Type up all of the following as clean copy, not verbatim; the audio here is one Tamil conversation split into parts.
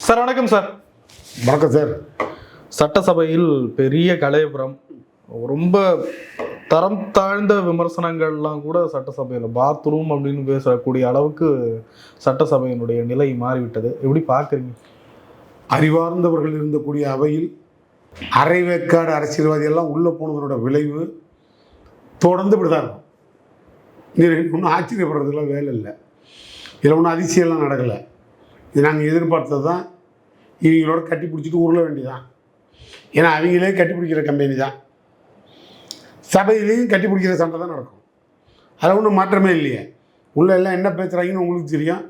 சார் வணக்கம் சார். வணக்கம் சார். சட்டசபையில் பெரிய கலையபுரம், ரொம்ப தரம் தாழ்ந்த விமர்சனங்கள்லாம் கூட சட்டசபையில் பாத்ரூம் அப்படின்னு பேசக்கூடிய அளவுக்கு சட்டசபையினுடைய நிலை மாறிவிட்டது. எப்படி பார்க்குறீங்க? அறிவார்ந்தவர்கள் இருந்தக்கூடிய அவையில் அரைவேக்காடு அரசியல்வாதியெல்லாம் உள்ளே போனதனோட விளைவு தொடர்ந்து இப்படி தான் இருக்கும். இது ஒன்றும் ஆச்சரியப்படுறதுலாம் வேலை இல்லை. இதில் ஒன்றும் அதிசயம்லாம் நடக்கலை. இது நாங்கள் எதிர்பார்த்தது தான். இவங்களோட கட்டி பிடிச்சிட்டு உருள வேண்டியதான். ஏன்னா அவங்களே கட்டி பிடிக்கிற கம்பெனி தான். சபையிலையும் கட்டி பிடிக்கிற சண்டை தான் நடக்கும். அதில் ஒன்றும் மாற்றமே இல்லையே. உள்ள எல்லாம் என்ன பேசுகிறாங்கன்னு உங்களுக்கு தெரியும்.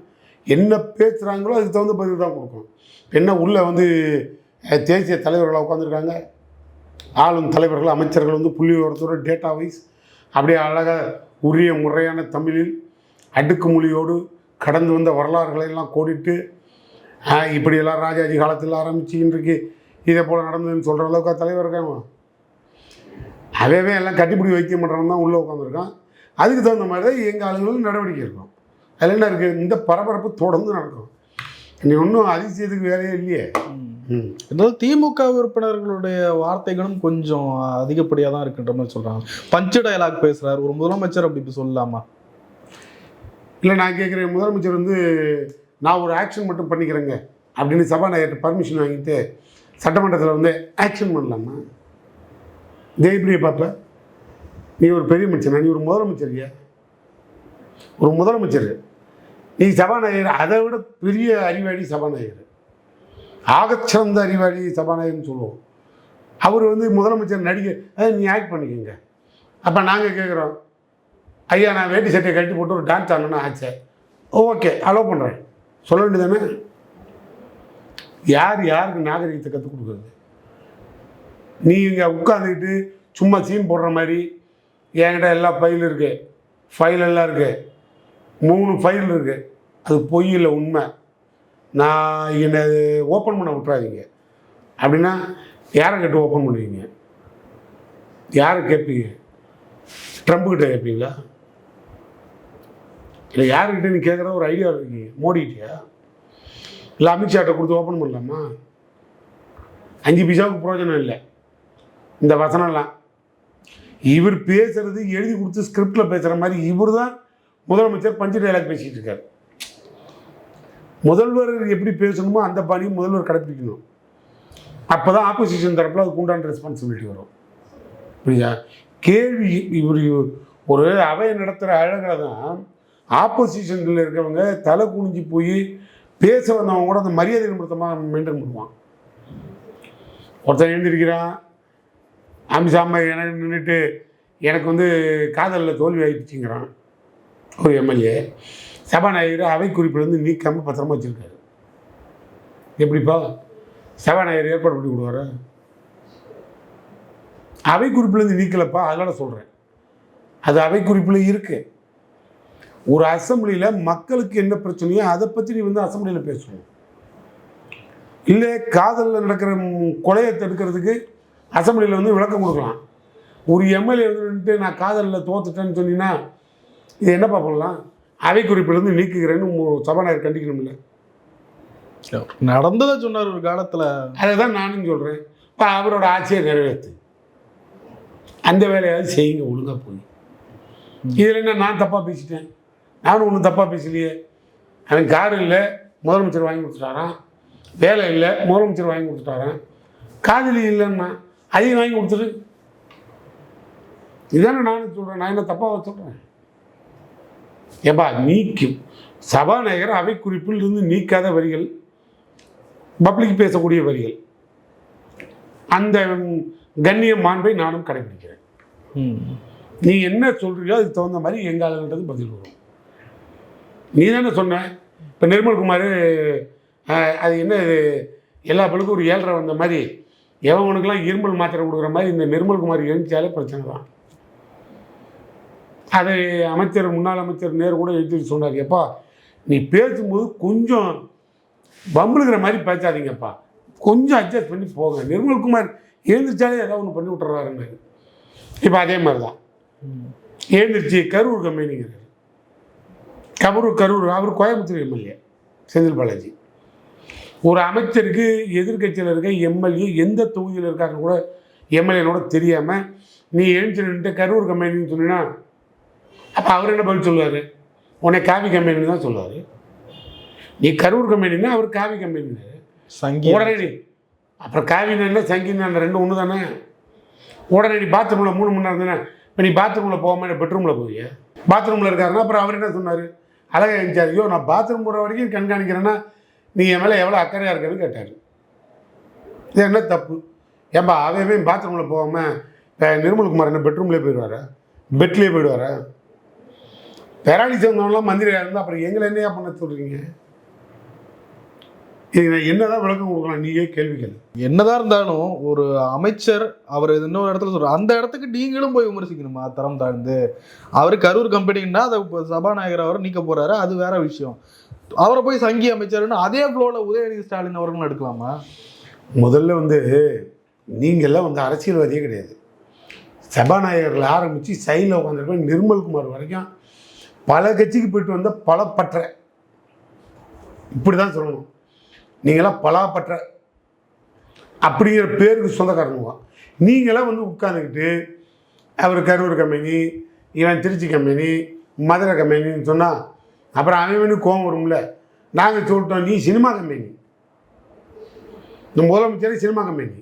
என்ன பேசுகிறாங்களோ அதுக்கு தகுந்த பதில் தான் கொடுக்கும். என்ன உள்ளே தேசிய தலைவர்களாக உட்காந்துருக்காங்க, ஆளும் தலைவர்கள் அமைச்சர்கள் புள்ளி விவரத்தோட டேட்டா வைஸ் அப்படியே அழகாக உரிய முறையான தமிழில் அடுக்குமொழியோடு கடந்து வந்த வரலாறுகளையெல்லாம் கோடிட்டு இப்படியெல்லாம் ராஜாஜி காலத்தில் ஆரம்பித்து இன்றைக்கு இதே போல் நடந்ததுன்னு சொல்கிற அளவுக்கு தலைவர் இருக்காங்க. அவையவே எல்லாம் கட்டிப்பிடி வைத்தியம் பண்ணுறவங்க தான் உள்ளே உட்காந்துருக்கான். அதுக்கு தகுந்த மாதிரி தான் எங்கள் ஆளுங்களும் நடவடிக்கை இருக்கும். அதில் என்ன இருக்குது, இந்த பரபரப்பு தொடர்ந்து நடக்கும். நீ ஒன்றும் அதிசயத்துக்கு வேலையே இல்லையே. இருந்தாலும் திமுக உறுப்பினர்களுடைய வார்த்தைகளும் கொஞ்சம் அதிகப்படியாக தான் இருக்குன்ற மாதிரி சொல்கிறாங்க. பஞ்சு டயலாக் பேசுகிறார் ஒரு முதலமைச்சர், அப்படி சொல்லலாமா? இல்லை, நான் கேட்குறேன், முதலமைச்சர் நான் ஒரு ஆக்ஷன் மட்டும் பண்ணிக்கிறேங்க அப்படின்னு சபாநாயகர்கிட்ட பர்மிஷன் வாங்கிட்டு சட்டமன்றத்தில் ஆக்ஷன் பண்ணலாமா? ஜெயபிரியை பார்ப்ப, நீ ஒரு பெரிய மனுஷனா? நீ ஒரு முதலமைச்சரியா? ஒரு முதலமைச்சர் நீ சபாநாயகர், அதை விட பெரிய அறிவாளி சபாநாயகர், ஆகச்சிறந்த அறிவாளி சபாநாயகர்னு சொல்லுவோம். அவர் முதலமைச்சர் நடிகை நீ ஆக்ட் பண்ணிக்கோங்க. அப்போ நாங்கள் கேட்குறோம், ஐயா நான் வேட்டி சட்டையை கட்டி போட்டு ஒரு டான்ஸ் ஆடணும்னு ஆச்சே, ஓகே அலோவ் பண்ணுறேன் சொல்ல வேண்டியதானே? யாருக்கு நாகரிகத்தை கற்றுக் கொடுக்குறது? நீ இங்கே உட்காந்துக்கிட்டு சும்மா சீன் போடுற மாதிரி என்கிட்ட எல்லா ஃபைல் இருக்குது, ஃபைல் எல்லாம் இருக்குது, 3 ஃபைல் இருக்குது, அது பொய் இல்லை உண்மை, நான் என்னை ஓப்பன் பண்ண விட்டுறாதீங்க அப்படின்னா யாரை கேட்டு ஓப்பன் பண்ணுவீங்க? யாரை கேட்பீங்க? ட்ரம்ப்கிட்ட கேட்பீங்களா? இல்லை யாருக்கிட்ட நீ கேட்குற ஒரு ஐடியா இருக்கீங்க? மோடிக்கிட்டியா? இல்லை அமித்ஷாட்ட கொடுத்து ஓப்பன் பண்ணலாமா? 5 பைசாவுக்கு பிரயோஜனம் இல்லை இந்த வசனம்லாம். இவர் பேசுறது எழுதி கொடுத்து ஸ்கிரிப்டில் பேசுகிற மாதிரி இவர் தான் முதலமைச்சர் பஞ்சு டயலாக் பேசிகிட்டு இருக்கார். முதல்வர் எப்படி பேசணுமோ அந்த பாணியும் முதல்வர் கடைப்பிடிக்கணும். அப்போ தான் ஆப்போசிஷன் தரப்பில் அதுக்கு உண்டான ரெஸ்பான்சிபிலிட்டி வரும். புரியுதா? கேள்வி இவர் ஒரு அவையை நடத்துகிற அழகில் தான் ஆப்போசிஷனில் இருக்கிறவங்க தலை குனிஞ்சு போய் பேச வந்தவங்க கூட அந்த மரியாதை நிமித்தமாக மெயின்டைன் பண்ணுவான். ஒருத்தன் எழுந்திருக்கிறான், அமித்ஷாமா எனக்கு நின்றுட்டு எனக்கு காதலில் தோல்வி ஆகிடுச்சுங்கிறான் ஒரு எம்எல்ஏ. சபாநாயகர் அவை குறிப்பிலேருந்து நீக்காமல் பத்திரமா வச்சுருக்காரு. எப்படிப்பா சபாநாயகர் ஏற்பாடு பண்ணி கொடுவாரு? அவை குறிப்பிலேருந்து நீக்கலப்பா, அதனால் சொல்கிறேன். அது அவை குறிப்பில் இருக்குது. ஒரு அசம்பிளியில் மக்களுக்கு என்ன பிரச்சனையோ அதை பற்றி நீ அசம்பிளியில் பேசணும். இல்லை காதலில் நடக்கிற கொலையை தடுக்கிறதுக்கு அசம்பிளியில் விளக்கம் கொடுக்கலாம். ஒரு எம்எல்ஏ நான் காதலில் தோத்துட்டேன்னு சொன்னீங்கன்னா இது என்னப்பா பண்ணலாம்? அவை குறிப்பிலேருந்து நீக்குகிறேன்னு சபாநாயகர் கண்டிக்கணும். இல்லை நடந்ததை சொன்னார் ஒரு காலத்தில். அதை தான் நானும் சொல்கிறேன். இப்போ அவரோட ஆட்சியை நிறைவேற்று, அந்த வேலையாவது செய்யுங்க ஒழுங்காக போய். இதில் என்ன நான் தப்பாக பேசிட்டேன்? நானும் ஒன்றும் தப்பாக பேசலையே. அவன் கார் இல்லை முதலமைச்சர் வாங்கி கொடுத்துட்டாரான், வேலை இல்லை முதலமைச்சர் வாங்கி கொடுத்துட்டாரான், காதலி இல்லைன்னா அதையும் வாங்கி கொடுத்துரு. இதுதானே நானும் சொல்கிறேன். நான் என்ன தப்பாக சொல்கிறேன்? ஏப்பா நீக்கும் சபாநாயகர் அவை குறிப்பில் இருந்து நீக்காத வரிகள், பப்ளிக் பேசக்கூடிய வரிகள், அந்த கண்ணிய மாண்பை நானும் கடைபிடிக்கிறேன். நீ என்ன சொல்கிறீங்களோ அதுக்கு தகுந்த மாதிரி எங்கள் ஆளுகிட்டது பதில் வரும். நீ தானே சொன்ன இப்போ நிர்மல்குமார் அது என்ன எல்லா பழுக்கும் ஒரு 7.5 வந்த மாதிரி எவனுக்கெல்லாம் இருமல் மாத்திரை கொடுக்குற மாதிரி இந்த நிர்மல்குமார் எழுந்தாலே பிரச்சனை தான். அதை முன்னாள் அமைச்சர் நேரு கூட எழுதி சொன்னார், எப்பா நீ பேசும்போது கொஞ்சம் பம்புழுகிற மாதிரி பேசாதீங்கப்பா, கொஞ்சம் அட்ஜஸ்ட் பண்ணி போங்க, நிர்மல்குமார் எழுந்திரிச்சாலே ஏதாவது ஒன்று பண்ணி விட்டுறாருன்னு. இப்போ அதே மாதிரி தான் எழுந்திரிச்சு கரூர் கம்பெனிங்கிறார். கரூர் அவர் கோயம்புத்தூர் எம்எல்ஏ செந்தில் பாலாஜி. ஒரு அமைச்சருக்கு எதிர்கட்சியில் இருக்க எம்எல்ஏ எந்த தொகுதியில் இருக்காருன்னு கூட எம்எல்ஏனோட தெரியாமல் நீ எழுந்து நின்று கரூர் கம்பெனின்னு சொன்னீங்கன்னா அப்போ அவர் என்ன பதில் சொல்லுவார்? உன்னை காவி கம்பெனின்னு தான் சொல்லுவார். நீ கரூர் கம்பெனின்னா அவர் காவி கம்பெனின்னு சங்கி உடனே நீ அப்புறம் காவினா சங்கின்னு ரெண்டும் ஒன்று தானே. உடனே நீ பாத்ரூமில் 3 மணி நேரம் தானே. இப்போ நீ பாத்ரூமில் போகாமல் பெட்ரூமில் போவிய. பாத்ரூமில் இருக்காருன்னா அப்புறம் அவர் என்ன சொன்னார்? அழகாக இருந்துச்சார். ஐயோ நான் பாத்ரூம் போகிற வரைக்கும் கண்காணிக்கிறேன்னா நீ என் மேலே எவ்வளோ அக்கறையாக இருக்குன்னு கேட்டார். இது என்ன தப்பு? ஏன்பா அவையவே பாத்ரூமில் போகாமல் நிர்மல்குமார் என்ன பெட்ரூம்லேயே போயிடுவாரா? பெட்லேயே போயிடுவாரா? பெராலி சேர்ந்தவங்களாம் மந்திரியாக இருந்தால் அப்புறம் எங்களை என்னையா பண்ண சொல்கிறீங்க? இது என்னதான் விளக்கம் கொடுக்கலாம்? நீயே கேள்வி கேள்வி. என்னதான் இருந்தாலும் ஒரு அமைச்சர் அவர் இன்னொரு இடத்துல சொல்றாரு, அந்த இடத்துக்கு நீங்களும் போய் விமர்சிக்கணுமா? தரம் தாழ்ந்து அவர் கரூர் கம்பெனின்னா அதை சபாநாயகர் அவர் நீக்க போறாரு, அது வேற விஷயம். அவரை போய் சங்கி அமைச்சர்னு அதே ஃப்ளோல உதயநிதி ஸ்டாலின் அவர்களும் எடுக்கலாமா? முதல்ல நீங்கள்லாம் அரசியல்வாதியே கிடையாது. சபாநாயகர்கள் ஆரம்பித்து சைடில் உட்காந்துருக்க நிர்மல்குமார் வரைக்கும் பல கட்சிக்கு போயிட்டு வந்த பலப்பற்ற, இப்படி தான் சொல்லணும், நீங்களாம் பலாப்பற்ற அப்படிங்கிற பேருக்கு சொந்தக்காரங்க. நீங்களாம் உட்காந்துக்கிட்டு அவர் கரூர் கம்பெனி, இவன் திருச்சி கம்பெனி, மதுரை கம்பெனின்னு சொன்னால் அப்புறம் அவன் கோவம் வரும்ல. நாங்கள் சொல்லிட்டோம் நீ சினிமா கம்பெனி, இந்த முதலமைச்சர் சினிமா கம்பெனி.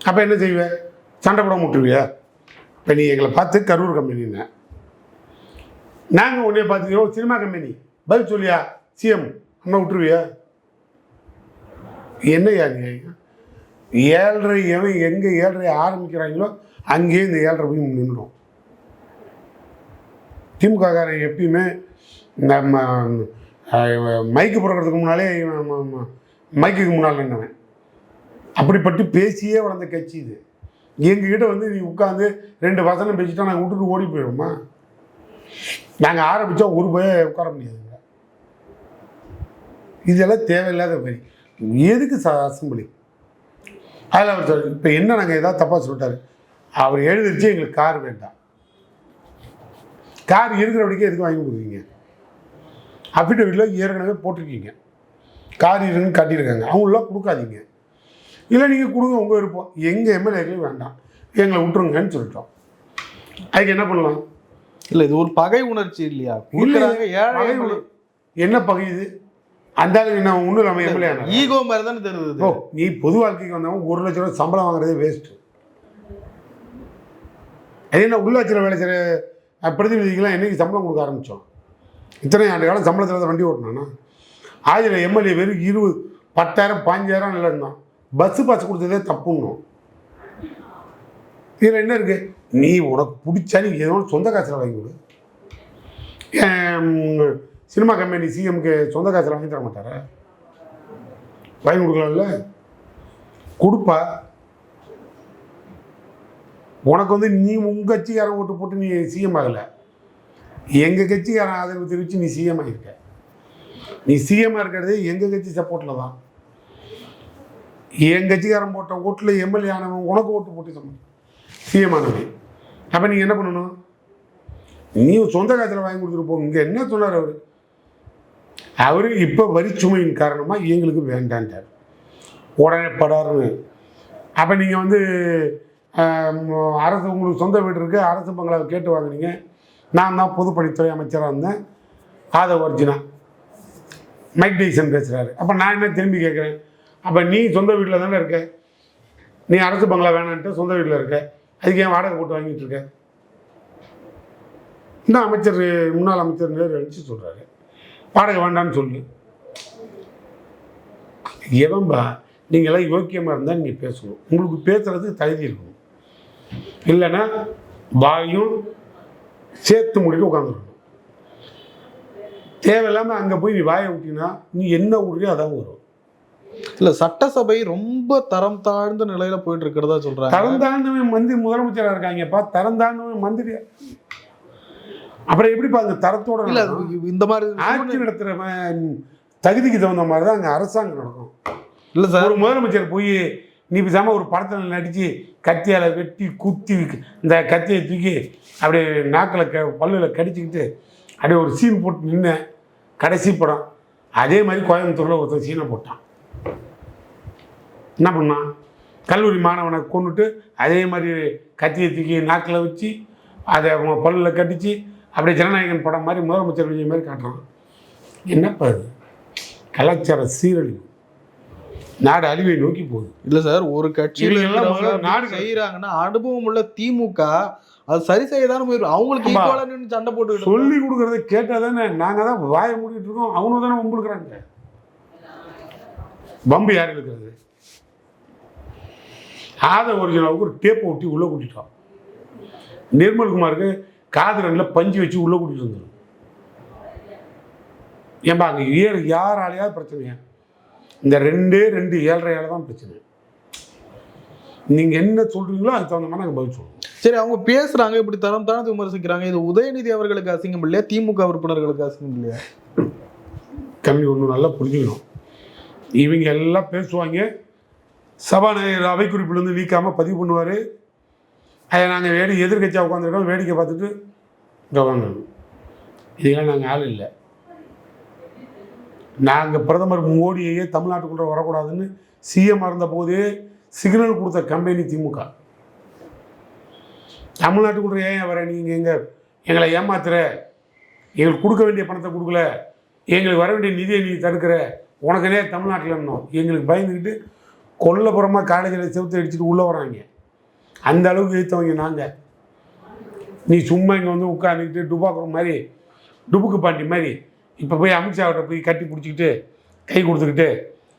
அப்போ என்ன செய்வேன்? சண்டை போட முட்டுவியா? இப்போ நீ எங்களை பார்த்து கரூர் கம்பெனின்னு, நாங்கள் உடனே பார்த்துக்கோ சினிமா கம்பெனி பதில் சொல்லியா சிஎம் அண்ணா விட்டுருவியா? என்னையா நீ 7:30 எவன் எங்கே 7:30 ஆரம்பிக்கிறாங்களோ அங்கேயே இந்த 7:30 போய் நின்றுடும். திமுககாரன் எப்பயுமே நம்ம மைக்கு போடுறதுக்கு முன்னாலே மைக்குக்கு முன்னால் நின்றவன். அப்படிப்பட்டு பேசியே வளர்ந்த கட்சி இது. எங்ககிட்ட நீ உட்காந்து 2 வசனம் பேசிட்டா நாங்கள் விட்டுட்டு ஓடி போயிடுவோமா? நாங்கள் ஆரம்பித்தா ஒரு போய் உட்கார முடியாதுங்க. இதெல்லாம் தேவையில்லாத மாதிரி எதுக்கு அசம்பிளி? அதில் அவர் சார் இப்போ என்ன நாங்கள் ஏதாவது தப்பாக சொல்லிட்டாரு, அவர் எழுதிருச்சு எங்களுக்கு கார் வேண்டாம். கார் இருக்கிறபடிக்கே எதுக்கு வாங்கி கொடுக்குறீங்க? அஃபிடவிட்டில் ஏற்கனவே போட்டிருக்கீங்க, கார் இருக்குன்னு காட்டியிருக்காங்க, அவங்களாம் கொடுக்காதீங்க. இல்லை நீங்கள் கொடுங்க, உங்கள் விருப்பம், எங்கள் எம்எல்ஏக்களும் வேண்டாம், எங்களை விட்டுருங்கன்னு சொல்லிட்டோம். அதுக்கு என்ன பண்ணலாம்? இல்லை இது ஒரு பகை உணர்ச்சி இல்லையா? என்ன பகை இது? அந்த நான் ஒன்றும் நம்ம எம்எல்ஏ ஈகோ மாதிரி தானே தெரியுது. ஓ நீ பொது வாழ்க்கைக்கு வந்தவங்க 1 லட்ச ரூபா சம்பளம் வாங்குறதே வேஸ்ட்டு. அது என்ன உள்ளாட்சியில் வேலை செய்கிற பிரதிநிதிகளாம் என்றைக்கு சம்பளம் கொடுக்க ஆரம்பித்தோம்? இத்தனை ஆண்டு காலம் சம்பளத்தில் வண்டி ஓட்டினானா? ஆதியில் எம்எல்ஏ வெறும் 20 10,000 15,000 இல்லை இருந்தான். பஸ்ஸு பாஸ் கொடுத்ததே தப்புன்னும். இதில் என்ன இருக்குது? நீ உனக்கு பிடிச்சா நீ ஏதோ சொந்த காசில் வாங்கி கொடு. சினிமா கம்பெனி சிஎம்க்கு சொந்த காசில் வாங்கி தர மாட்டாரா? வாங்கி கொடுக்கலாம்ல, கொடுப்பா. உனக்கு நீ உங்கள் கட்சிக்காரன் ஓட்டு போட்டு நீ சிஎம் ஆகலை, எங்கள் கட்சிக்காரன் ஆதரவு தெரிவித்து நீ சிஎம் ஆகிருக்க. நீ சிஎம்மாக இருக்கிறது எங்கள் கட்சி சப்போர்ட்டில் தான். என் கட்சிக்காரன் போட்ட ஓட்டில் எம்எல்ஏ ஆனவன் உனக்கு ஓட்டு போட்டு சிஎம் ஆனவன். அப்போ நீங்கள் என்ன பண்ணணும்? நீ சொந்த காசில் வாங்கி கொடுத்துட்டு போ. இங்கே என்ன சொன்னார் அவர் இப்போ வரிச்சுமையின் காரணமாக எங்களுக்கு வேண்டான்ட்டார். உடனே படாருன்னு. அப்போ நீங்கள் அரசு உங்களுக்கு சொந்த வீடு இருக்குது, அரசு பங்களாவை கேட்டு வாங்கினீங்க. நான் தான் பொதுப்பணித்துறை அமைச்சராக இருந்தேன், ஆதவ அர்ஜுனா. மைக் டைசன் பேசுகிறாரு. அப்போ நான் என்ன திரும்பி கேட்குறேன், அப்போ நீ சொந்த வீட்டில் தானே இருக்க, நீ அரசு பங்களா வேணான்ட்டு சொந்த வீட்டில் இருக்க, அதுக்கு ஏன் வாடகை போட்டு வாங்கிட்டு இருக்க? இந்த அமைச்சர் முன்னாள் அமைச்சர் நேரு அடித்து சொல்கிறாரு வாடகை வேண்டான்னு சொல்லு. எவன்பா நீங்களாம் யோக்கியமாக இருந்தால் நீங்கள் பேசணும், உங்களுக்கு பேசுகிறதுக்கு தகுதி இருக்கணும். இல்லைன்னா வாயும் சேர்த்து மூடிட்டு உட்காந்துருக்கணும். தேவையில்லாமல் அங்கே போய் நீ வாயை விட்டினா நீ என்ன விடுறியோ அதான் வரும். இல்லை சட்டசபை ரொம்ப தரம் தாழ்ந்த நிலையில போயிட்டு இருக்கிறதா சொல்றாங்க. தரம் தாழ்ந்தவன் மந்திரி முதலமைச்சராக இருக்காங்கப்பா, தரம் தாழ்ந்தவன் மந்திரியா. அப்புறம் எப்படிப்பா அந்த தரத்தோட இந்த மாதிரி ஆட்சி நடத்துகிறவன் தகுதிக்கு தகுந்த மாதிரி தான் அங்கே அரசாங்கம் நடக்கும். இல்லை சார், ஒரு முதலமைச்சர் போய் நீ பேசாமல் ஒரு படத்தில் நடித்து கத்தியால் வெட்டி குத்தி இந்த கத்தியை தூக்கி அப்படியே நாக்கில் பல்லில் கடிச்சிக்கிட்டு அப்படியே ஒரு சீன் போட்டு நின்று கடைசி படம் அதே மாதிரி கோயம்புத்தூரில் ஒருத்தன் சீனை போட்டான். என்ன பண்ணான்? கல்லூரி மாணவனை கொண்டுட்டு அதே மாதிரி கத்தியை தூக்கி நாக்கில் வச்சு அதை அவங்க பல்லில் கட்டிச்சு அப்படியே ஜனநாயகன் படம் மாதிரி முதலமைச்சர் விஜய் மாதிரி காட்டுறான். என்னப்பா அது? கலாச்சார சீரழிவு, நாடு அழிவை நோக்கி போகுது. இல்ல சார், ஒரு கட்சியில நாடு செய்யறாங்கன்னா அனுபவம் உள்ள திமுக அது சரி செய்யதானே போயிடும். அவங்களுக்கு ஈக்குவலா நின்னு சண்டை போட்டு சொல்லி கொடுக்கறத கேட்டா தானே. நாங்கள் தான் வாயை மூடிட்டு இருக்கோம், அவங்க தானே வம்பு இருக்கிறாங்க. பம்பு யார் இருக்கிறது? ஆத ஒரிஜினலுக்கு ஒரு டேப்பை ஒட்டி உள்ளே கூட்டிட்டோம். நிர்மல்குமாருக்கு காதரனில் பஞ்சு வச்சு உள்ளே கூட்டிட்டு வந்துடும். ஏன்பா அங்கே யாராலையாவது பிரச்சனையா? இந்த 2 7.5 தான் பிரச்சனை. நீங்கள் என்ன சொல்கிறீங்களோ அதுக்கு தகுந்த மாதிரி நாங்கள் பதில் சொல்லுவோம். சரி, அவங்க பேசுறாங்க, இப்படி தரம் தானது விமர்சிக்கிறாங்க. இது உதயநிதி அவர்களுக்கு அசிங்கம் இல்லையா? திமுக உறுப்பினர்களுக்கு அசிங்கம் இல்லையா? கல்வி ஒன்று நல்லா புரிஞ்சுக்கணும். இவங்க எல்லாம் பேசுவாங்க, சபாநாயகர் அவை குறிப்பிலேருந்து நீக்காமல் பதிவு பண்ணுவார். அதை நாங்கள் எதிர்கட்சியாக உட்காந்துருக்கோம், வேடிக்கை பார்த்துட்டு கவர்னர். இதெல்லாம் நாங்கள் ஆள் இல்லை. நாங்கள் பிரதமர் மோடியையே தமிழ்நாட்டுக்குள்ளே வரக்கூடாதுன்னு சிஎம் இருந்த போதே சிக்னல் கொடுத்த கம்பெனி திமுக. தமிழ்நாட்டுக்குள்ளே ஏன் வர? நீங்கள் எங்களை ஏமாத்துற, எங்களுக்கு கொடுக்க வேண்டிய பணத்தை கொடுக்கல, எங்களுக்கு வர வேண்டிய நிதியை நீ தடுக்கிற, உனக்குனே தமிழ்நாட்டில் இருந்தோம் எங்களுக்கு பயந்துக்கிட்டு கொல்லப்புறமாக காலேஜில் செவுத்து அடிச்சுட்டு உள்ளே வராங்க. அந்த அளவுக்கு எழுத்தவங்க நாங்கள். நீ சும்மா இங்கே வந்து உட்காந்துக்கிட்டு டுபாக்குற மாதிரி, டுபுக்கு பாண்டி மாதிரி இப்போ போய் அமித்ஷாவிட்ட போய் கட்டி பிடிச்சிக்கிட்டு கை கொடுத்துக்கிட்டு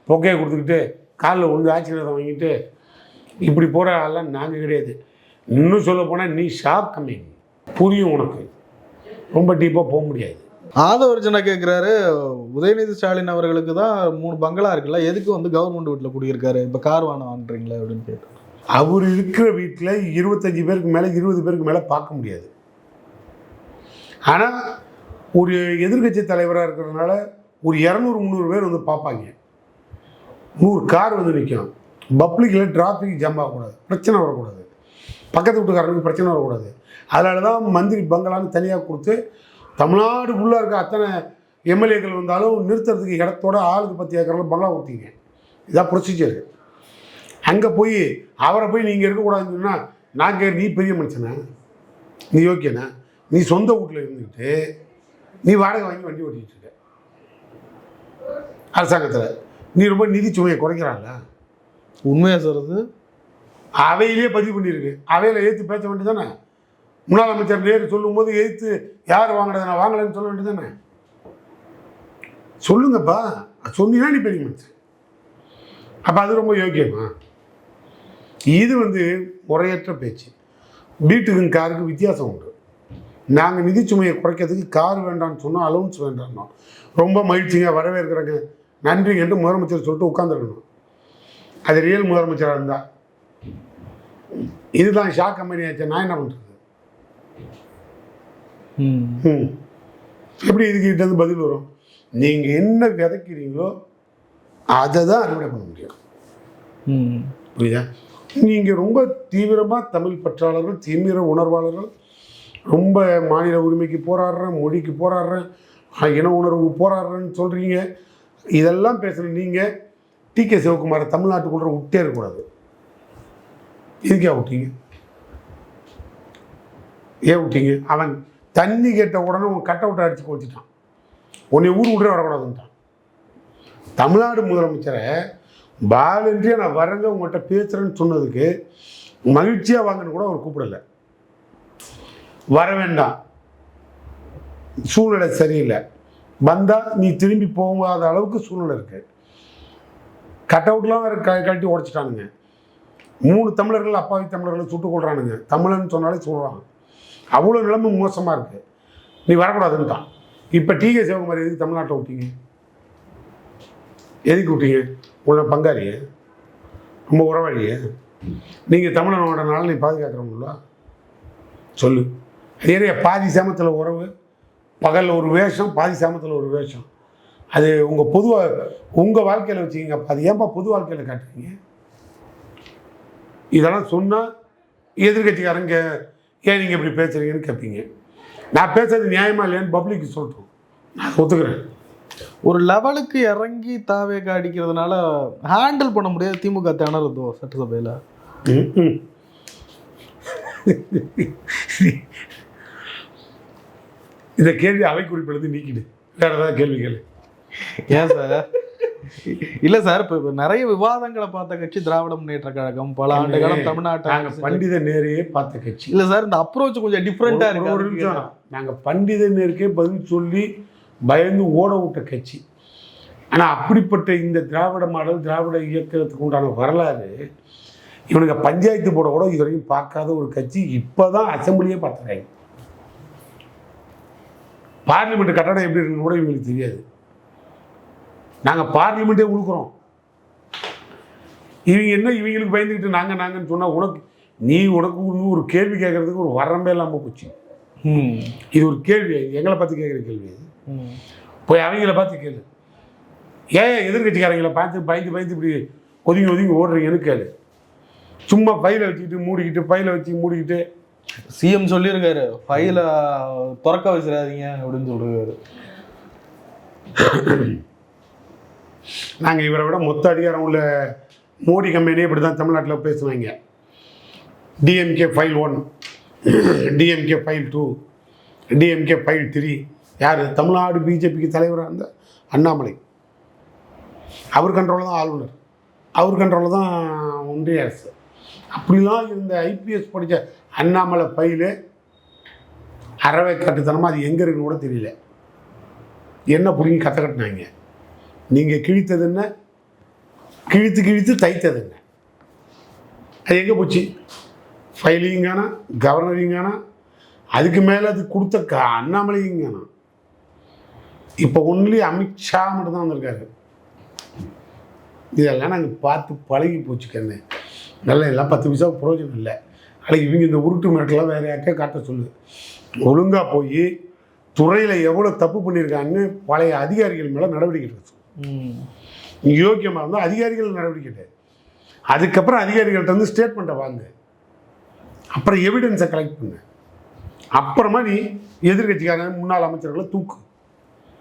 பொக்கையை கொடுத்துக்கிட்டு காலில் ஒன்று ஆசீர்வாதம் வாங்கிட்டு இப்படி போகிற ஆள்லாம் நாங்கள் கிடையாது. இன்னும் சொல்ல போனால் நீ ஷாக் கம்மி புரியும் உனக்கு, ரொம்ப டீப்பாக போக முடியாது. ஆதவர்ஜனா கேட்குறாரு, உதயநிதி ஸ்டாலின் அவர்களுக்கு தான் 3 பங்களா இருக்குல்ல, எதுக்கு வந்து கவர்மெண்ட் வீட்டில் குடியிருக்காரு, இப்போ கார் வாங்குறீங்களா அப்படின்னு கேட்டு. அவர் இருக்கிற வீட்டில் 25 பேருக்கு மேலே 20 பேருக்கு மேலே பார்க்க முடியாது. ஆனால் ஒரு எதிர்கட்சி தலைவராக இருக்கிறதுனால ஒரு 200-300 பேர் வந்து பார்ப்பாங்க. 100 கார் வந்து நிற்கும். பப்ளிக்கில் டிராஃபிக் ஜாம் ஆகக்கூடாது, பிரச்சனை வரக்கூடாது, பக்கத்து வீட்டுக்காரங்களுக்கு பிரச்சனை வரக்கூடாது. அதனால தான் மந்திரி பங்களான்னு தனியாக கொடுத்து தமிழ்நாடு ஃபுல்லாக இருக்க அத்தனை எம்எல்ஏக்கள் வந்தாலும் நிறுத்துறதுக்கு இடத்தோட ஆளுக்கு 10 ஏக்கரில் பங்களா கொடுத்தீங்க. இதான் ப்ரொசீஜர். அங்கே போய் அவரை போய் நீங்கள் இருக்கக்கூடாதுன்னு சொன்னால் நாங்கள் நீ பெரிய மனுஷனா, நீ ஓகேண்ணா, நீ சொந்த வீட்டில் இருந்துக்கிட்டு நீ வாடகை வாங்கி வண்டி ஓட்டிகிட்டு இருக்க அரசாங்கத்தில், நீ ரொம்ப நிதி சுமையை குறைக்கிறான்ல. உண்மையாக சொல்கிறது அவையிலே பதிவு பண்ணியிருக்கு. அவையில் ஏற்று பேச வேண்டியது தானே. முன்னாள் அமைச்சர் நேரு சொல்லும்போது எதிர்த்து யார் வாங்கினதை நான் வாங்கலைன்னு சொல்ல வேண்டியது தானே. சொல்லுங்கப்பா, சொன்னீங்கன்னா நீ பெரிய மனுஷன். அப்போ அது ரொம்ப யோக்கியமா? இது வந்து முறையற்ற பேச்சு. வீட்டுக்கும் காருக்கு வித்தியாசம் உண்டு. நாங்கள் நிதி சுமையை குறைக்கிறதுக்கு கார் வேண்டாம்னு சொன்னோம், அலவுன்ஸ் வேண்டாம்னோம். ரொம்ப மகிழ்ச்சிங்க, வரவேற்கிறாங்க, நன்றி என்று முதலமைச்சர் சொல்லிட்டு உட்காந்துருக்கணும். அது ரியல் முதலமைச்சராக இருந்தால். இதுதான் ஷாக் கம்பெனி ஆச்சு. நான் என்ன பண்ணுறது? எப்படி இதுக்கிட்டேருந்து பதில் வரும்? நீங்கள் என்ன விதைக்கிறீங்களோ அதை தான் அறுவடை பண்ண முடியும். புரியுதா? நீங்கள் ரொம்ப தீவிரமாக தமிழ் பற்றாளர்கள், தீவிர உணர்வாளர்கள், ரொம்ப மாநில உரிமைக்கு போராடுறேன், மொழிக்கு போராடுறேன், இன உணர்வு போராடுறேன்னு சொல்கிறீங்க. இதெல்லாம் பேசுகிற நீங்கள் டி.கே. சிவகுமாரை தமிழ்நாட்டுக்குள்ள விட்டே இருக்கக்கூடாது. இதுக்கே விட்டீங்க? ஏன் விட்டீங்க? அவன் தண்ணி கேட்ட உடனே உன் கட் அவுட்டை அடித்து கொடுத்துட்டான். உன்னை ஊர் விட்றே வரக்கூடாதுன்ட்டான். தமிழ்நாடு முதலமைச்சரை வாலண்டியாக நான் வரங்க உங்கள்கிட்ட பேசுகிறேன்னு சொன்னதுக்கு மகிழ்ச்சியாக வாங்கன்னு கூட அவர் கூப்பிடலை. வர வேண்டாம், சூழ்நிலை சரியில்லை, வந்தால் நீ திரும்பி போகாத அளவுக்கு சூழ்நிலை இருக்கு. கட் அவுட்லாம் வேறு கழட்டி உடச்சிட்டானுங்க. 3 தமிழர்கள் அப்பாவி தமிழர்களை சுட்டுக் கொள்றானுங்க. தமிழன்னு சொன்னாலே சொல்கிறாங்க. அவ்வளோ நிலைமை மோசமாக இருக்குது. நீ வரக்கூடாதுன்ட்டான். இப்போ டி.கே. சிவகுமார் எதுக்கு தமிழ்நாட்டை விட்டீங்க? எதுக்கு விட்டீங்க? உன்னை பங்காளிய, ரொம்ப உறவாளிய, நீங்கள் தமிழனோட நாள் நீ பாதுகாக்கிறவங்களா சொல்லு. அதே பாதி சாமத்தில் உறவு, பகலில் ஒரு வேஷம், பாதி சாமத்தில் ஒரு வேஷம். அது உங்கள் பொதுவாக உங்கள் வாழ்க்கையில் வச்சுக்கிங்க. அது ஏன்பா பொது வாழ்க்கையில் காட்டுறீங்க? இதெல்லாம் சொன்னால் எதிர்கட்சிக்காரங்க ஏன் நீங்கள் இப்படி பேசுகிறீங்கன்னு கேட்பீங்க. நான் பேசுறது நியாயமாக இல்லையான்னு பப்ளிக்கு சொல்லட்டும், நான் ஒத்துக்கிறேன். ஒரு லெவலுக்கு இறங்கி தாவேக அடிக்கிறதுனால ஹேண்டில் பண்ண முடியாது திமுக திணறுதோ சட்டசபையில். இந்த கேள்வி அவை குறிப்பிலிருந்து நீக்கிடு, வேற ஏதாவது கேள்வி கேளு. ஏன் சார்? இல்ல சார், இப்ப நிறைய விவாதங்களை பார்த்த கட்சி திராவிட முன்னேற்ற கழகம். பல ஆண்டு காலம் தமிழ்நாட்டை பண்டித நேரையே பார்த்த கட்சி. இல்ல சார், இந்த அப்ரோச் கொஞ்சம் டிஃப்ரெண்டா இருக்கு. நாங்க பண்டித நேருக்கே பதில் சொல்லி பயந்து ஓட விட்ட கட்சி. ஆனா அப்படிப்பட்ட இந்த திராவிட மாடல், திராவிட இயக்கத்துக்கு உண்டான வரலாறு இவனுக்கு பஞ்சாயத்து போட கூட இது வரைக்கும் பார்க்காத ஒரு கட்சி இப்பதான் அசம்பிளியே பார்த்துறாங்க. பார்லிமெண்ட் கட்டடம் எப்படி இருக்குன்னு கூட இவங்களுக்கு தெரியாது. நாங்கள் பார்லிமெண்ட்டே உழுக்கிறோம். இவங்க என்ன இவங்களுக்கு பயந்துக்கிட்டு நாங்கன்னு சொன்னால் உனக்கு ஒரு கேள்வி கேட்கறதுக்கு ஒரு வரம்பே இல்லாமல் போச்சு. இது ஒரு கேள்வி, எங்களை பார்த்து கேட்குற கேள்வி. போய் அவங்கள பார்த்து கேளு, ஏன் எதிர்கட்சிக்காரங்களை பார்த்து பயந்து இப்படி ஒதுங்கி ஓடுறீங்கன்னு கேளு. சும்மா ஃபைலை வச்சுக்கிட்டு மூடிக்கிட்டு சிஎம் சொல்லியிருக்காரு, ஃபைலை திறக்க வச்சிடாதீங்க அப்படின்னு சொல்லியிருக்காரு. நாங்கள் இவரை விட மொத்த அதிகாரம் உள்ள மோடி கம்பெனியே இப்படி தான் தமிழ்நாட்டில் பேசுவாங்க. DMK file 1, DMK file 2, DMK file 3. யார்? தமிழ்நாடு பிஜேபிக்கு தலைவராக இருந்த அண்ணாமலை. அவர் கண்ட்ரோலில் தான் ஆளுநர், அவர் கண்ட்ரோலில் தான் ஒன்றிய அரசு. அப்படிலாம் இருந்த ஐபிஎஸ் படித்த அண்ணாமலை ஃபைலு அறவை கட்டுத்தனமாக அது எங்கே இருக்குன்னு கூட தெரியல. என்ன பிடிங்கி கட்டினாங்க. நீங்கள் கிழித்தது என்ன, கிழித்து தைத்தது என்ன, அது எங்கே போச்சு? ஃபைலையும் காணா, கவர்னரையும் காணா, அதுக்கு மேலே அது கொடுத்த அண்ணாமலையும் காணா. இப்போ ஒன்லி அமித்ஷா மட்டும்தான் வந்திருக்காரு. இதெல்லாம் நாங்கள் பார்த்து பழகி போச்சு கண்ணு. நல்லா எல்லாம் 10 பைசா பிரயோஜனம் இல்லை. அதுக்கு இவங்க இந்த உருட்டு மிரட்டெல்லாம் வேறு யார்ட்டே காட்ட சொல்லு. ஒழுங்காக போய் துறையில் எவ்வளோ தப்பு பண்ணியிருக்காங்கன்னு பழைய அதிகாரிகள் மேலே நடவடிக்கை எடுக்க சொல்லு. யோக்கியமாக இருந்தால் அதிகாரிகள் நடவடிக்கை. அதுக்கப்புறம் அதிகாரிகள்கிட்ட வந்து ஸ்டேட்மெண்ட்டை வாங்க, அப்புறம் எவிடன்ஸை கலெக்ட் பண்ணு. அப்புறமா நீ எதிர்கட்சிக்காக முன்னாள் அமைச்சர்களை தூக்கு.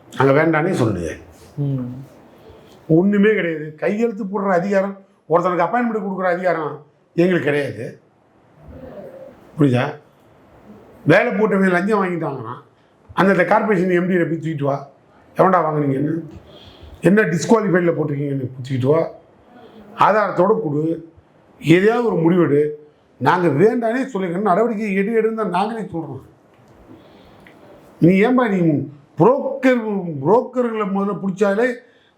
அங்கே வேண்டானே சொல்லுங்க. ஒன்றுமே கிடையாது. கையெழுத்து போடுற அதிகாரம், ஒருத்தனுக்கு அப்பாயின்மெண்ட் கொடுக்குற அதிகாரம் எங்களுக்கு கிடையாது. புரியுதா? வேலை போட்டவங்க லஞ்சம் வாங்கிட்டாங்கன்னா அந்த கார்பரேஷன் எம்டியை போய் தூக்கிட்டு வா. எவன்டா வாங்கினீங்கன்னு, என்ன டிஸ்குவாலிஃபைடில் போட்டிருக்கீங்கன்னு தூக்கிட்டு வா. ஆதாரத்தோடு கொடு. எதையாவது ஒரு முடிவெடு. நாங்கள் வேண்டானே சொல்லிக்கணும். நடவடிக்கை எடுன்னு தான் நாங்களே சொல்கிறோம். நீ ஏன்பா நீ புரோக்கர்களை முதல்ல பிடிச்சாலே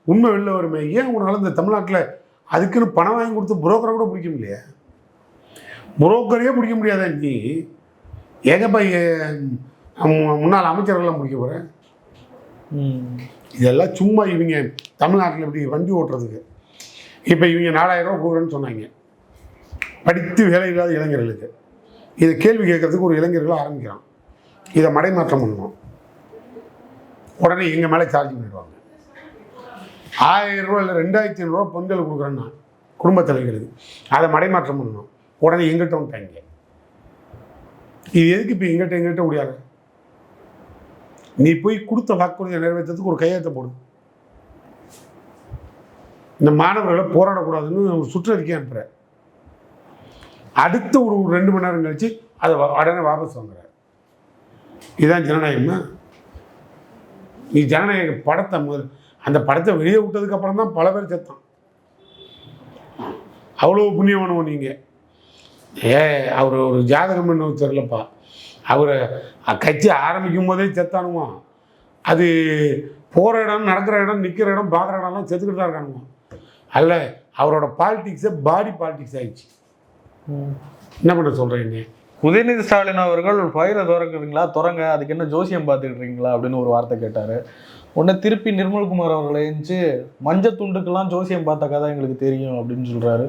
உண்மை வெளில வருமே. ஏன் உன்னால இந்த தமிழ்நாட்டில் அதுக்குன்னு பணம் வாங்கி கொடுத்து புரோக்கரை கூட பிடிக்க முடியல? புரோக்கரையே பிடிக்க முடியாத நீ ஏகப்பா முன்னாள் அமைச்சர்கள்லாம் பிடிக்க போகிறேன். இதெல்லாம் சும்மா இவங்க தமிழ்நாட்டில் இப்படி வண்டி ஓட்டுறதுக்கு. இப்போ இவங்க 4000 ரூபா கொடுக்குறேன்னு சொன்னாங்க படித்து வேலை இல்லாத இளைஞர்களுக்கு. இதை கேள்வி கேட்கறதுக்கு ஒரு இளைஞர்கள் ஆரம்பிக்கிறான். இதை மடைமாற்றம் பண்ணணும். உடனே எங்கள் மேலே சார்ஜ் பண்ணிடுவாங்க. 1000 ரூபா இல்லை 2500 ரூபா பொங்கல் கொடுக்குறேன்னா குடும்ப தலைவர்களுக்கு அதை மடைமாற்றம் பண்ணணும். உடனே எங்கிட்ட வந்துட்டாங்க. இது எதுக்கு இப்போ எங்கிட்ட முடியாது? நீ போய் கொடுத்த வாக்குறுதியை நிறைவேற்றத்துக்கு ஒரு கையெழுத்தை போடு. இந்த மாணவர்களை போராடக்கூடாதுன்னு ஒரு சுற்றறிக்கை அனுப்புற. அடுத்த ஒரு 2 மணி நேரம் கழிச்சு அதை உடனே வாபஸ் வாங்குற. இதுதான் ஜனநாயகமா? நீ ஜனநாயக படத்தை அந்த படத்தை வெளியே விட்டதுக்கு அப்புறம் தான் பல பேர் செத்தான். அவ்வளோ புண்ணியமானவன் நீங்கள். அவர் ஒரு ஜாதகம் என்ன தெரியலப்பா. அவர் கட்சி ஆரம்பிக்கும் போதே செத்தானுவான். அது போகிற இடம், நடக்கிற இடம், நிற்கிற இடம், பார்க்குற இடம்லாம் செத்துக்கிட்டு தான் இருக்கானுவான். அல்ல, அவரோட பாலிடிக்ஸை பாடி பாலிடிக்ஸ் ஆயிடுச்சு. என்ன பண்ண சொல்கிறீங்க? உதயநிதி ஸ்டாலின் அவர்கள் ஃபைலை திறக்குறீங்களா, திறங்க, அதுக்கு என்ன ஜோசியம் பார்த்துக்கிட்டுருக்கீங்களா அப்படின்னு ஒரு வார்த்தை கேட்டார். உடனே திருப்பி நிர்மல்குமார் அவர்களை எழுந்து மஞ்சள் துண்டுக்கெல்லாம் ஜோசியம் பார்த்த கதை எங்களுக்கு தெரியும் அப்படின்னு சொல்கிறாரு.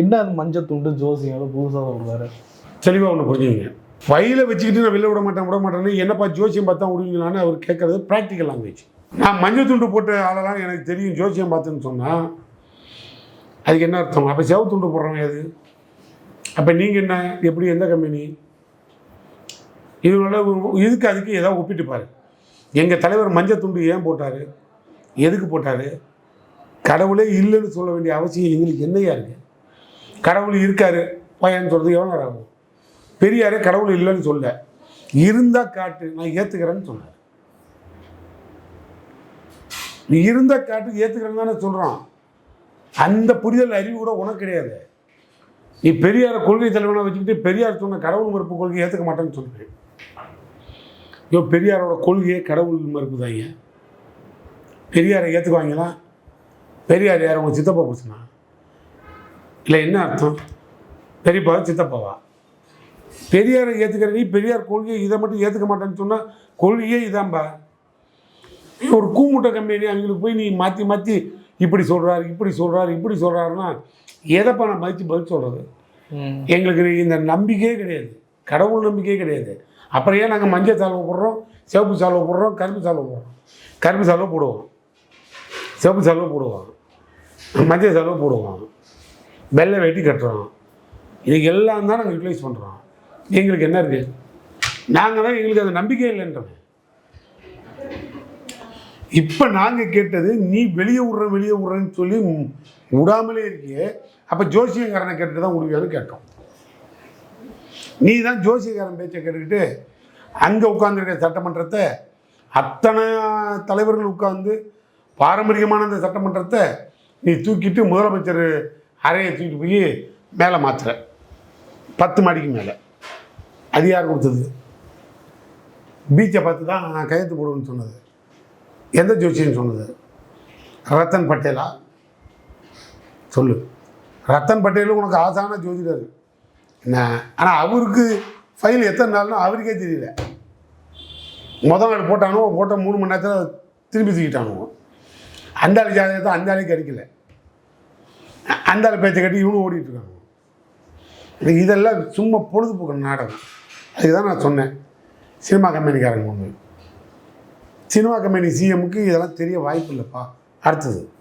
என்ன அது மஞ்சள் துண்டு ஜோசியம்? அதை புதுசாக சொல்கிறாரு. தெளிவாக ஒன்று புரிஞ்சுங்க. ஃபைலை வச்சுக்கிட்டு நான் வெளில விட மாட்டேன்னு என்னப்பா ஜோசியம் பார்த்தா விடுவீங்களான்னு அவர் கேட்குறது ப்ராக்டிக்கல் லாங்குவேஜ். நான் மஞ்சள் துண்டு போட்ட ஆளெல்லாம் எனக்கு தெரியும் ஜோசியம் பார்த்துன்னு சொன்னால் அதுக்கு என்ன அர்த்தம்? அப்போ செவ துண்டு போடுறவங்க அது. அப்போ நீங்கள் என்ன, எப்படி, எந்த கம்பெனி? இதுக்கு அதுக்கு ஏதாவது ஒப்பிட்டு பாரு. எங்கள் தலைவர் மஞ்சள் துண்டு ஏன் போட்டார்? எதுக்கு போட்டார்? கடவுளே இல்லைன்னு சொல்ல வேண்டிய அவசியம் எங்களுக்கு என்னையா இருக்குது? கடவுள் இருக்காரு பையன் சொல்கிறது எவ்வளோ நேரம் ஆகும்? பெரியாரே கடவுள் இல்லைன்னு சொல்ல, இருந்தால் காட்டு நான் ஏற்றுக்கிறேன்னு சொன்னார். நீ இருந்தால் காட்டு ஏற்றுக்கிறேன்னு தானே சொல்கிறான். அந்த புரிதல் அறிவு கூட உனக்கு கிடையாது. நீ பெரியார கொள்கை தலைவனாக வச்சுக்கிட்டு பெரியார் சொன்ன கடவுள் மறுப்பு கொள்கையை ஏற்றுக்க மாட்டேன்னு சொல்கிறேன். ஐயோ, பெரியாரோட கொள்கையே கடவுள் மறுப்பு தான். ஏன் பெரியாரை ஏற்றுக்குவாங்களா? பெரியார் யார்? உங்கள் சித்தப்பா பிரச்சனை இல்லை? என்ன அர்த்தம்? பெரியப்பாவா சித்தப்பாவா? பெரியாரை ஏற்றுக்கிற நீ பெரியார் கொள்கையை இதை மட்டும் ஏற்றுக்க மாட்டேன்னு சொன்னால் கொள்கையே இதான்பா. ஒரு கூமுட்டை கம்பெனி அவங்களுக்கு போய் நீ மாற்றி மாற்றி இப்படி சொல்கிறாரு இப்படி சொல்கிறாரு இப்படி சொல்கிறாருன்னா எதைப்பா நான் மதித்து பதில் சொல்கிறது? எங்களுக்கு இந்த நம்பிக்கையே கிடையாது, கடவுள் நம்பிக்கையே கிடையாது. அப்புறம் ஏன் நாங்கள் மஞ்சள் சால்வை போடுறோம், சிவப்பு சால்வை போடுறோம், கருப்பு சால்வை போடுறோம்? கருப்பு சால்வை போடுவோம், சிவப்பு சால்வை போடுவோம், மஞ்சள் சால்வை போடுவோம், வெள்ளை வேட்டி கட்டுறோம். இதுக்கு எல்லாம் தான் நாங்கள் யூட்டிலைஸ் பண்ணுறோம். எங்களுக்கு என்ன இருக்குது? நாங்கள் தான் எங்களுக்கு அது நம்பிக்கை இல்லைன்றோம். இப்போ நாங்கள் கேட்டது நீ வெளியே விட்றேன்னு சொல்லி விடாமலே இருக்கியே, அப்போ ஜோசியக்காரனை கேட்டு தான் விடுவியான்னு கேட்டோம். நீ தான் ஜோசியக்காரன் பேச்சை கேட்டுக்கிட்டு அங்கே உட்காந்துருக்க சட்டமன்றத்தை அத்தனை தலைவர்கள் உட்காந்து பாரம்பரியமான அந்த சட்டமன்றத்தை நீ தூக்கிட்டு முதலமைச்சர் அறையை தூக்கிட்டு போய் மேலே மாற்றுற 10 மாடிக்கு மேலே. அது யார் கொடுத்தது? பீச்சை பார்த்து தான் நான் கையெழுத்து போடுவேன்னு சொன்னது எந்த ஜோசியன்னு சொன்னது? ரத்தன் பட்டேலா? சொல்லு. ரத்தன் பட்டேலும் உனக்கு ஆசான ஜோதிடர் என்ன? ஆனால் அவருக்கு ஃபைல் எத்தனை நாள்னு அவருக்கே தெரியல. முதல் நாள் போட்ட 3 மணி நேரத்தில் திருப்பி தூக்கிட்டானுவோ. அந்த ஆள் ஜாதகத்தை அந்த ஆளுக்கு கிடைக்கல, அந்த ஆள் பேச்சை கட்டி இவனும் ஓடிட்டுருக்காங்க. இதெல்லாம் சும்மா பொழுதுபோக்கு நாடகம். அதுதான் நான் சொன்னேன், சினிமா கம்பெனிக்காரங்க ஒன்று. சினிமா கம்பெனி சிஎம்முக்கு இதெல்லாம் தெரிய வாய்ப்பு இல்லைப்பா. அடுத்தது